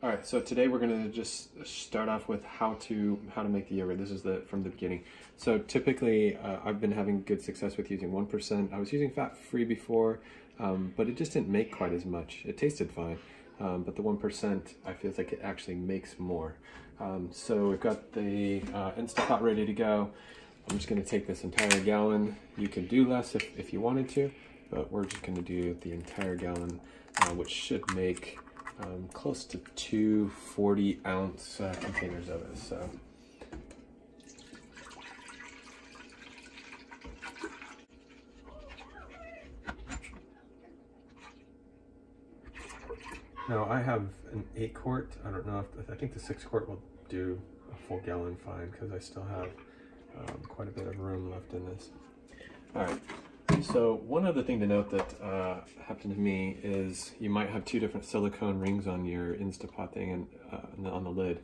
All right, so today we're gonna just start off with how to make the yogurt. This is from the beginning. So typically, I've been having good success with using 1%. I was using fat-free before, but it just didn't make quite as much. It tasted fine, but the 1%, I feel like it actually makes more. So we've got the Instant Pot ready to go. I'm just gonna take this entire gallon. You can do less if you wanted to, but we're just gonna do the entire gallon, which should make close to 2 40-ounce containers of it. So now I have an 8 quart. I don't know if I think the 6 quart will do a full gallon fine because I still have quite a bit of room left in this. All right. So one other thing to note that happened to me is you might have 2 different silicone rings on your Instant Pot thing and on the lid,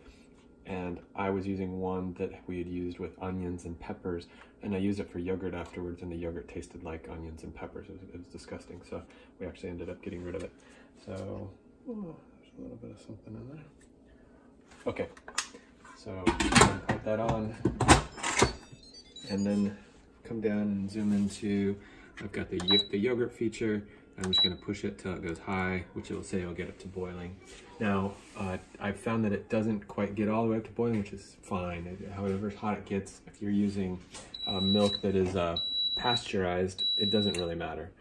and I was using one that we had used with onions and peppers, and I used it for yogurt afterwards, and the yogurt tasted like onions and peppers. It was disgusting, so we actually ended up getting rid of it. So there's a little bit of something in there. Okay, so put that on, and then come down and zoom into, I've got the yogurt feature. I'm just going to push it till it goes high, which it will say it'll get up to boiling. Now, I've found that it doesn't quite get all the way up to boiling, which is fine. However hot it gets, if you're using milk that is pasteurized, it doesn't really matter.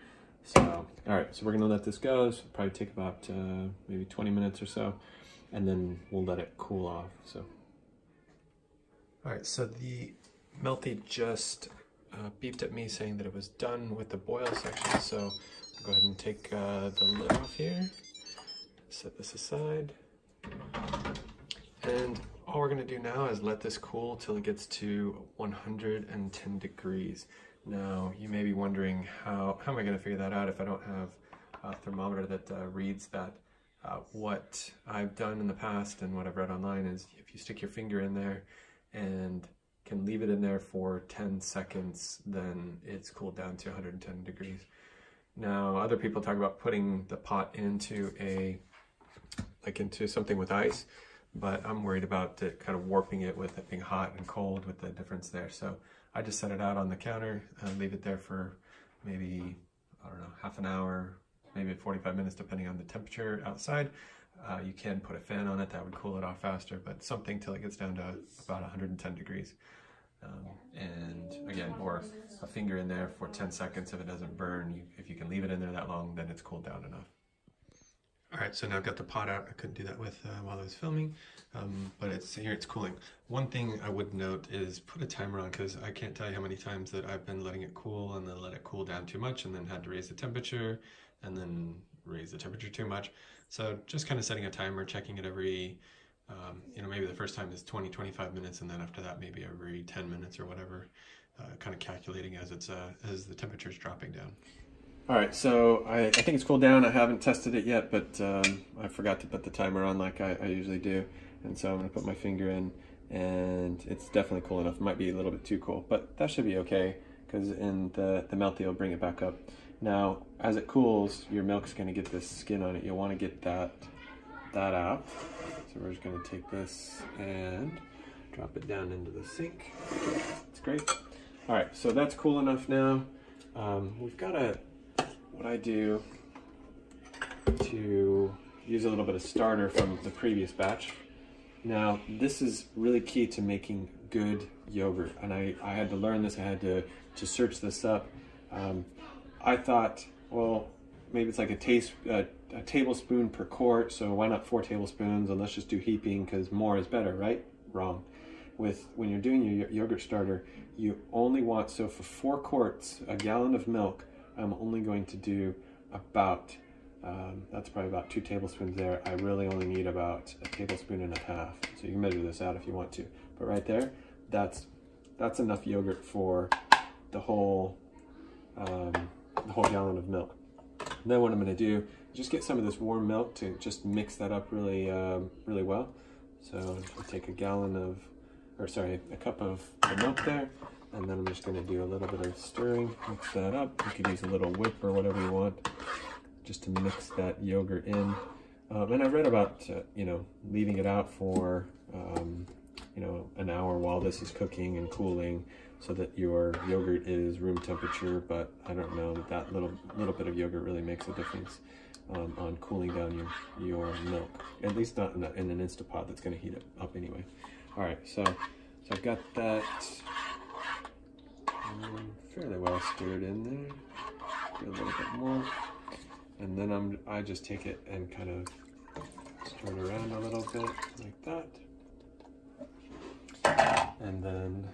So, all right, so we're going to let this go. This will probably take about maybe 20 minutes or so, and then we'll let it cool off. So, all right, so the Mealthy just beeped at me saying that it was done with the boil section, so I'll go ahead and take the lid off here, set this aside, and all we're going to do now is let this cool till it gets to 110 degrees. Now you may be wondering how am I going to figure that out if I don't have a thermometer that reads that. What I've done in the past and what I've read online is if you stick your finger in there and can leave it in there for 10 seconds, then it's cooled down to 110 degrees. Now, other people talk about putting the pot into into something with ice, but I'm worried about it kind of warping it with it being hot and cold with the difference there. So I just set it out on the counter and leave it there for maybe, I don't know, half an hour, maybe 45 minutes, depending on the temperature outside. You can put a fan on it, that would cool it off faster, but something till it gets down to about 110 degrees. And again, or a finger in there for 10 seconds if it doesn't burn. If you can leave it in there that long, then it's cooled down enough. All right, so now I've got the pot out. I couldn't do that with while I was filming, but here it's cooling. One thing I would note is put a timer on, because I can't tell you how many times that I've been letting it cool and then let it cool down too much and then had to raise the temperature and then raise the temperature too much. So just kind of setting a timer, checking it every maybe the first time is 20-25 minutes, and then after that maybe every 10 minutes or whatever, kind of calculating as the temperature is dropping down. All right, so I think it's cooled down. I haven't tested it yet, but I forgot to put the timer on like I usually do, and so I'm going to put my finger in, and it's definitely cool enough. It might be a little bit too cool, but that should be okay, because in the Mealthy will bring it back up. Now, as it cools, your milk's going to get this skin on it. You'll want to get that out. So we're just going to take this and drop it down into the sink. It's great. All right, so that's cool enough now. We've got what I do to use a little bit of starter from the previous batch. Now, this is really key to making good yogurt, and I had to learn this. I had to search this up. I thought, well, maybe it's like a tablespoon per quart, so why not 4 tablespoons, and let's just do heaping because more is better, right? Wrong. When you're doing your yogurt starter, you only want, so for 4 quarts, a gallon of milk, I'm only going to do about, that's probably about 2 tablespoons there. I really only need about 1.5 tablespoons. So you can measure this out if you want to. But right there, that's enough yogurt for the whole gallon of milk. And then what I'm going to do is just get some of this warm milk to just mix that up really well. So I'll take a cup of the milk there, and then I'm just going to do a little bit of stirring, mix that up. You could use a little whip or whatever you want just to mix that yogurt in. And I read about, you know, leaving it out for, you know, an hour while this is cooking and cooling so that your yogurt is room temperature, but I don't know that that little bit of yogurt really makes a difference on cooling down your milk, at least not in an Instapot that's going to heat it up anyway. All right, so I've got that fairly well stirred in there. Do a little bit more, and then I just take it and kind of stir it around a little bit like that, and then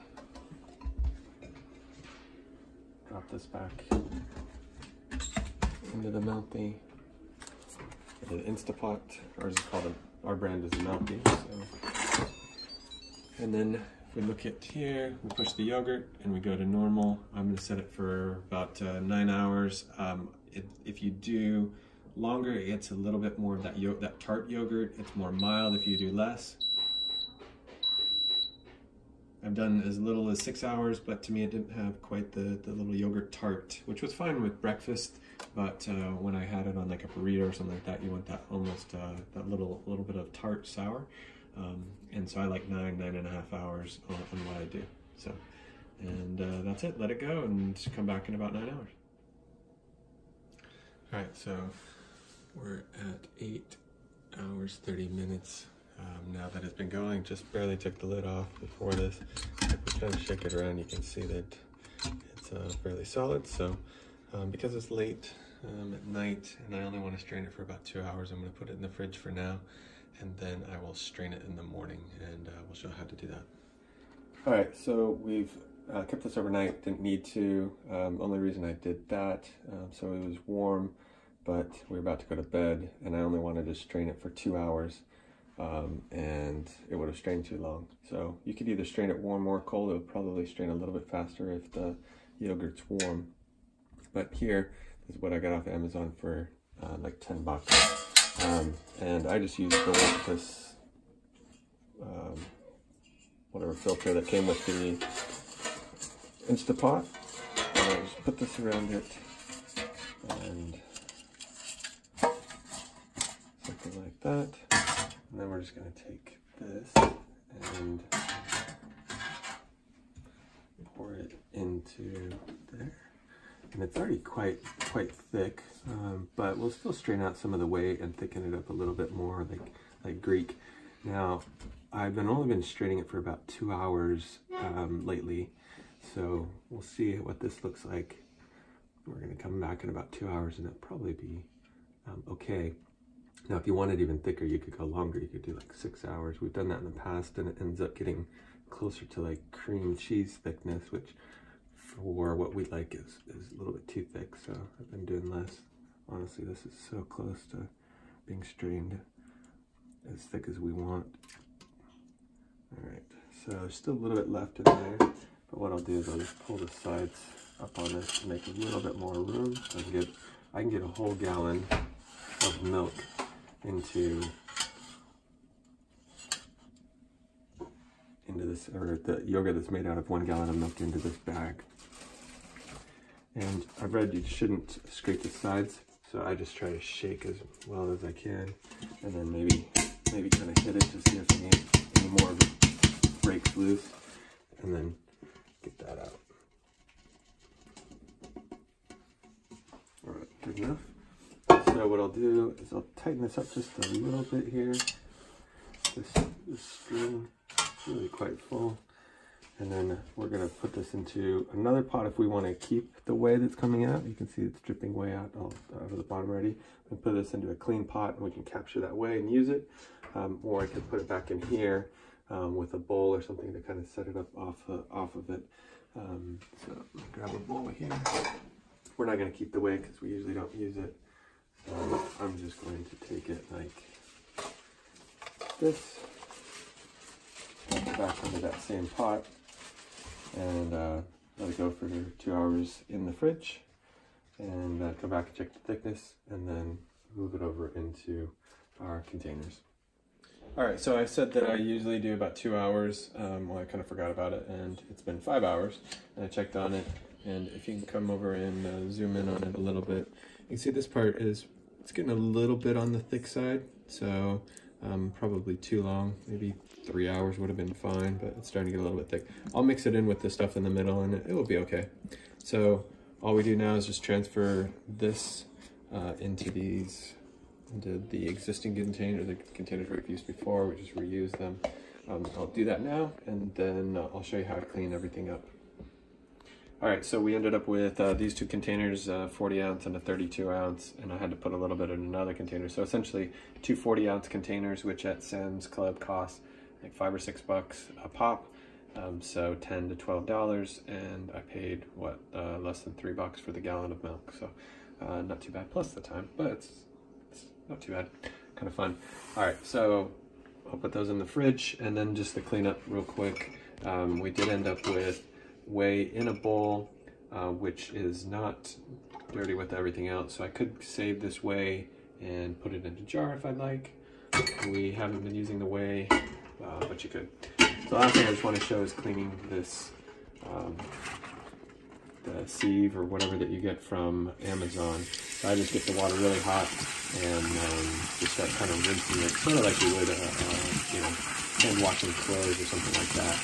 drop this back into the Mealthy, the Instapot. Ours is called our brand is Mealthy. So, and then if we look at here, we push the yogurt and we go to normal. I'm going to set it for about 9 hours. If you do longer, it's a little bit more of that tart yogurt. It's more mild if you do less. I've done as little as 6 hours, but to me it didn't have quite the little yogurt tart, which was fine with breakfast, but when I had it on like a burrito or something like that, you want that almost that little bit of tart sour. And so I like 9.5 hours on what I do. So, and that's it. Let it go and come back in about 9 hours. All right, so we're at 8 hours 30 minutes. Now that it's been going, just barely took the lid off before this. If we kind of shake it around, you can see that it's fairly solid. So because it's late at night and I only want to strain it for about 2 hours, I'm going to put it in the fridge for now, and then I will strain it in the morning, and we'll show how to do that. All right, so we've kept this overnight. Didn't need to. Only reason I did that, so it was warm, but we were about to go to bed, and I only wanted to strain it for 2 hours. And it would have strained too long. So you could either strain it warm or cold. It would probably strain a little bit faster if the yogurt's warm. But here is what I got off Amazon for like $10. And I just used this whatever filter that came with the Instapot. And I just put this around it and something like that. And then we're just going to take this and pour it into there. And it's already quite thick, but we'll still strain out some of the weight and thicken it up a little bit more, like Greek. Now, I've only been straining it for about 2 hours lately, so we'll see what this looks like. We're going to come back in about 2 hours, and it'll probably be okay. Now, if you want it even thicker, you could go longer. You could do like 6 hours. We've done that in the past, and it ends up getting closer to like cream cheese thickness, which for what we like is a little bit too thick. So I've been doing less. Honestly, this is so close to being strained as thick as we want. All right, so there's still a little bit left in there, but what I'll do is I'll just pull the sides up on this to make a little bit more room. So I can get a whole gallon of milk into this, or the yogurt that's made out of 1 gallon of milk into this bag. And I've read you shouldn't scrape the sides, so I just try to shake as well as I can, and then maybe kind of hit it to see if any more of it breaks loose, and then get that out. All right, good enough. So what I'll do is I'll tighten this up just a little bit here. This string is really quite full. And then we're going to put this into another pot if we want to keep the whey that's coming out. You can see it's dripping whey out of the bottom already. We put this into a clean pot and we can capture that whey and use it. Or I could put it back in here with a bowl or something to kind of set it up off of it. So let me grab a bowl here. We're not going to keep the whey because we usually don't use it. So I'm just going to take it like this, put it back into that same pot, and let it go for 2 hours in the fridge, and come back and check the thickness, and then move it over into our containers. All right, so I said that I usually do about 2 hours. Well, I kind of forgot about it, and it's been 5 hours, and I checked on it. And if you can come over and zoom in on it a little bit, you can see this part it's getting a little bit on the thick side. so probably too long. Maybe 3 hours would have been fine, but it's starting to get a little bit thick. I'll mix it in with the stuff in the middle and it will be okay. So all we do now is just transfer this into the existing container, the containers we've used before. We just reuse them. I'll do that now, and then I'll show you how to clean everything up. All right, so we ended up with these two containers, 40 ounce and a 32 ounce, and I had to put a little bit in another container. So essentially two 40 ounce containers, which at Sam's Club cost like $5 or $6 a pop. So $10 to $12, and I paid what, less than $3 for the gallon of milk. So not too bad, plus the time, but it's not too bad, kind of fun. All right, so I'll put those in the fridge, and then just to clean up real quick, we did end up with whey in a bowl, which is not dirty with everything else. So I could save this whey and put it in a jar if I'd like. We haven't been using the whey, but you could. So the last thing I just want to show is cleaning this, the sieve or whatever that you get from Amazon. So I just get the water really hot and just start kind of rinsing it, sort of like you would, you know, hand washing clothes or something like that.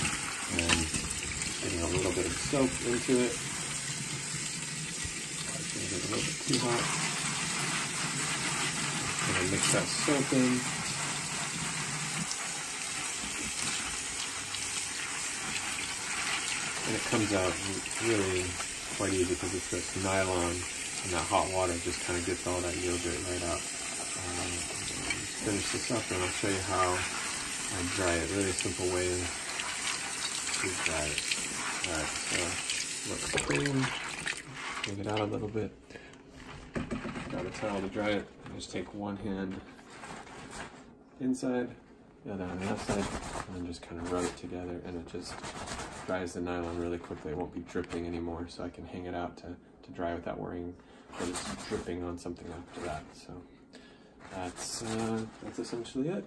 And getting a little bit of soap into it. It's going to get a little bit too hot. And then mix that soap in. And it comes out really quite easy because it's this nylon, and that hot water just kind of gets all that yogurt right out. Let's finish this up and I'll show you how I dry it. Really simple way to dry it. Alright, so looks clean. Take it out a little bit. Grab a towel to dry it. Just take one hand inside, the other on the outside, and then just kind of rub it together, and it just dries the nylon really quickly. It won't be dripping anymore, so I can hang it out to dry without worrying that it's dripping on something after that. So that's essentially it.